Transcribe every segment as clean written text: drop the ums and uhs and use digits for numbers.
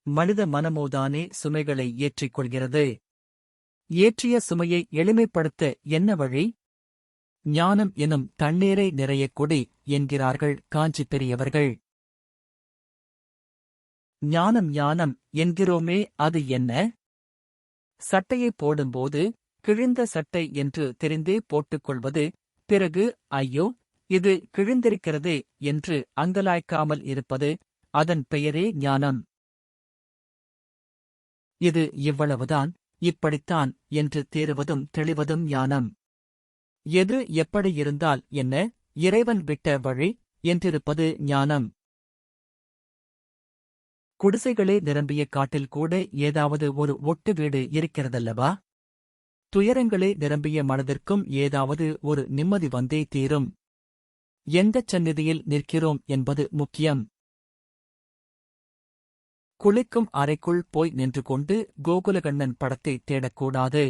மனித மனமோதானே சுமைகளை ஏற்றிக் கொள்கிறது. ஏற்றிய சுமையை எளிமைப்படுத்த என்ன வழி? ஞானம் எனும் தண்ணீரை நிறையக் குடி என்கிறார்கள் காஞ்சி பெரியவர்கள். ஞானம் ஞானம் என்கிறோமே, அது என்ன? சட்டையை போடும்போது கிழிந்த சட்டை என்று தெரிந்தே போட்டுக்கொள்வது, பிறகு ஐயோ இது கிழிந்திருக்கிறதே என்று அங்கலாய்க்காமல் இருப்பது, அதன் பெயரே ஞானம். இது இவ்வளவுதான், இப்படித்தான் என்று தேறுவதும் தெளிவதும் ஞானம். எது எப்படி இருந்தால் என்ன, இறைவன் விட்ட வழி என்றிருப்பது ஞானம். குடிசைகளே நிரம்பிய காட்டில் கூட ஏதாவது ஒரு ஒட்டு வீடு இருக்கிறதல்லவா? துயரங்களே நிரம்பிய மனதிற்கும் ஏதாவது ஒரு நிம்மதி வந்தே தீரும். எந்தச் சந்நிதியில் நிற்கிறோம் என்பது முக்கியம். குளிக்கும் அறைக்குள் போய் நின்று கொண்டு கோகுலகண்ணன் படத்தை தேடக்கூடாது.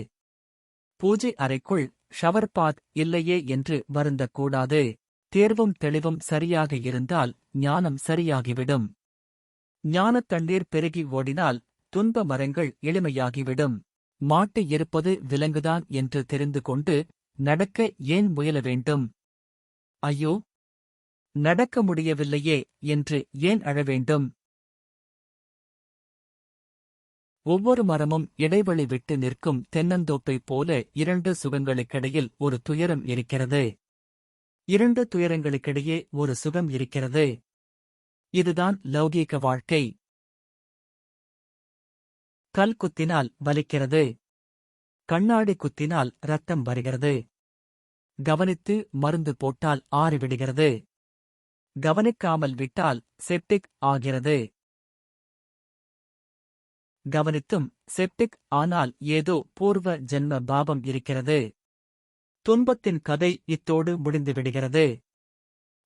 பூஜை அறைக்குள் ஷவர் பாத் இல்லையே என்று வருந்தக்கூடாது. தேர்வும் தெளிவும் சரியாக இருந்தால் ஞானம் சரியாகிவிடும். ஞானத் தண்ணீர் பெருகி ஓடினால் துன்ப மரங்கள் எளிமையாகிவிடும். மாட்டு இருப்பது விலங்குதான் என்று தெரிந்து கொண்டு நடக்க ஏன் முயல வேண்டும்? ஐயோ, நடக்க முடியவில்லையே என்று ஏன் அழ வேண்டும்? ஒவ்வொரு மரமும் இடைவெளி விட்டு நிற்கும் தென்னந்தோப்பைப் போல இரண்டு சுகங்களுக்கிடையில் ஒரு துயரம் இருக்கிறது. இரண்டு துயரங்களுக்கிடையே ஒரு சுகம் இருக்கிறது. இதுதான் லௌகீக வாழ்க்கை. கல் குத்தினால் வலிக்கிறது. கண்ணாடி குத்தினால் இரத்தம் வருகிறது. கவனித்து மருந்து போட்டால் ஆறிவிடுகிறது. கவனிக்காமல் விட்டால் செப்டிக் ஆகிறது. கவனித்தும் செப்டிக் ஆனால் ஏதோ பூர்வ ஜென்ம பாவம் இருக்கிறது. துன்பத்தின் கதை இத்தோடு முடிந்துவிடுகிறது.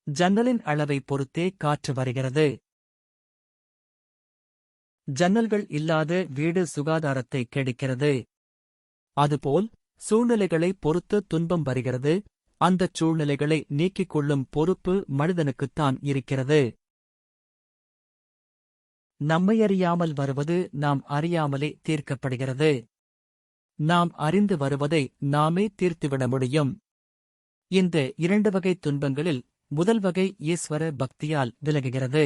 ஜன்னலின் அளவை பொறுத்தே காற்று வருகிறது. ஜன்னல்கள் இல்லாத வீடு சுகாதாரத்தை கெடுக்கிறது. அதுபோல் சூழ்நிலைகளை பொறுத்து துன்பம் வருகிறது. அந்தச் சூழ்நிலைகளை நீக்கிக் கொள்ளும் பொறுப்பு மனிதனுக்குத்தான் இருக்கிறது. நம்மையறியாமல் வருவது நாம் அறியாமலே தீர்க்கப்படுகிறது. நாம் அறிந்து வருவதை நாமே தீர்த்துவிட முடியும். இந்த இரண்டு வகை துன்பங்களில் முதல் வகை ஈஸ்வர பக்தியால் விலகுகிறது.